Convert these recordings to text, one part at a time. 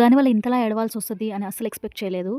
దానివల్ల ఇంతలా ఏడవాల్సి వస్తుంది అని అసలు ఎక్స్పెక్ట్ చేయలేదు.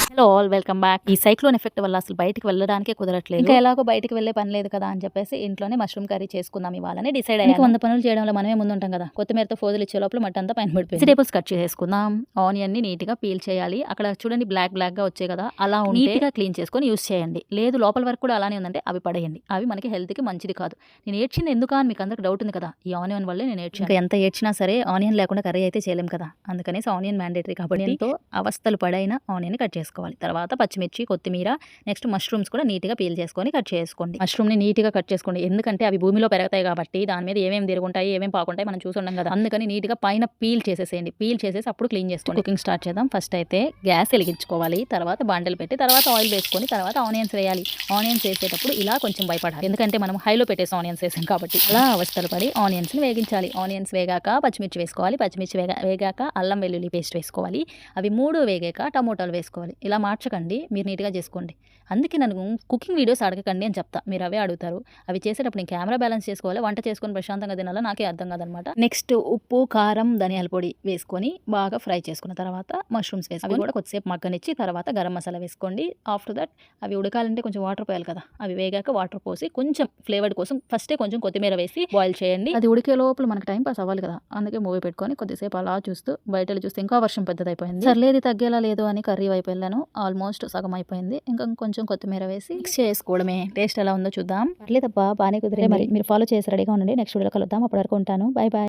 Hello all, welcome back. ఈ సైక్లోన్ ఎఫెక్ట్ వల్ల అసలు బయటికి వెళ్ళడానికే కుదరట్లేదు. ఇంకా ఎలాగో బయటికి వెళ్ళే పని లేదు కదా అని చెప్పేసి ఇంట్లోనే మష్రూమ్ కర్రీ చేసుకుందాం ఇవ్వాలని డిసైడ్ అయ్యాను. 100 పనులు చేయడంలో మనమే ముందు ఉంటాం కదా. కొత్తిమీరతో ఫోజులు ఇచ్చే లోపల మట్టి అంతా పైన పడిపోయింది. వెజిటేబుల్స్ కట్ చేసుకుందాం. ఆనియన్ ని నీట్ గా పీల్ చేయాలి. అక్కడ చూడండి బ్లాక్ గా వచ్చాయి కదా, అలా నీట్ గా క్లీన్ చేసుకొని యూస్ చేయండి. లేదు లోపల వరకు కూడా అలానే ఉందంటే అవి పడేయండి. అవి మనకి హెల్త్ కి మంచిది కాదు. నేను ఏడ్చింది ఎందుకు అని మీకు అందరికి డౌట్ ఉంది కదా. ఈ ఆనియన్ వల్లే నేను ఏడ్చాను. ఇంకా ఎంత ఏడ్చినా సరే ఆనియన్ లేకుండా కర్రీ అయితే చేయలేం కదా. అందుకనేసి ఆనియన్ మ్యాండేటరీ కాబట్టి ఎంతో అవస్థలు పడైన ఆనియన్ కట్ చేసుకోవాలి. తర్వాత పచ్చిమిర్చి, కొత్తిమీర, నెక్స్ట్ మష్రూమ్స్ కూడా నీట్గా పీల్ చేసుకొని కట్ చేసుకోండి. మష్రూమ్ని నీట్గా కట్ చేసుకోండి, ఎందుకంటే అవి భూమిలో పెరుగుతాయి కాబట్టి దాని మీద ఏమేమి తిరుగుంటాయి ఏమేమి పాకుంటాయి మనం చూసి ఉన్నాం కదా. అందుకని నీట్గా పైన పీల్ చేసేసేయండి. పీల్ చేసేసి అప్పుడు క్లీన్ చేసుకోండి. కుకింగ్ స్టార్ట్ చేద్దాం. ఫస్ట్ అయితే గ్యాస్ వెలిగించుకోవాలి. తర్వాత బాండలు పెట్టి తర్వాత ఆయిల్ వేసుకొని తర్వాత ఆనియన్స్ వేయాలి. ఆనియన్స్ వేసేటప్పుడు ఇలా కొంచెం భయపడాలి, ఎందుకంటే మనం హైలో పెట్టేసి ఆనియన్స్ వేసాం కాబట్టి. అలా అవస్థలు పడి ఆనియన్స్ని వేగించాలి. ఆనియన్స్ వేగాక పచ్చిమిర్చి వేసుకోవాలి. పచ్చిమిర్చి వేగాక అల్లం వెల్లుల్లి పేస్ట్ వేసుకోవాలి. అవి 3 వేగాక టమోటాలు వేసుకోవాలి. ఇలా మార్చకండి, మీరు నీట్గా చేసుకోండి. అందుకే నన్ను కుకింగ్ వీడియోస్ అడగకండి అని చెప్తా, మీరు అవే అడుగుతారు. అవి చేసేటప్పుడు నేను కెమెరా బ్యాలెన్స్ చేసుకోవాలి, వంట చేసుకొని ప్రశాంతంగా తినాలో నాకే అర్థం కాదనమాట. నెక్స్ట్ ఉప్పు, కారం, ధనియాల పొడి వేసుకొని బాగా ఫ్రై చేసుకున్న తర్వాత మష్రూమ్స్ వేసుకొని అవి కూడా కొద్దిసేపు మగ్గనిచ్చి తర్వాత గరం మసాలా వేసుకోండి. ఆఫ్టర్ దట్ అవి ఉడకాలంటే కొంచెం వాటర్ పోయాలి కదా, అవి వేగాక వాటర్ పోసి కొంచెం ఫ్లేవర్డ్ కోసం ఫస్టే కొంచెం కొత్తిమీర వేసి బాయిల్ చేయండి. అది ఉడికే లోపల మనకు టైం పాస్ అవ్వాలి కదా, అందుకే మూవీ పెట్టుకొని కొద్దిసేపు అలా చూస్తూ బయటలు చూస్తే ఇంకా వర్షం పెద్దదైపోయింది. సర్లేదు తగ్గేలా లేదు అని కర్రీ వైపు వెళ్ళాను. ఆల్మోస్ట్ సగం అయిపోయింది. ఇంకా కొంచెం కొత్తిమీర వేసి మిక్స్ చేసుకోవడమే. టేస్ట్ ఎలా ఉందో చూద్దాం. పర్లేదబ్బా బాగానే కుదిరే. మరి మీరు ఫాలో చేసి రెడీగా ఉండండి. నెక్స్ట్ వీడియో కలుద్దాం. అప్పటి వరకు ఉంటాను. Bye bye.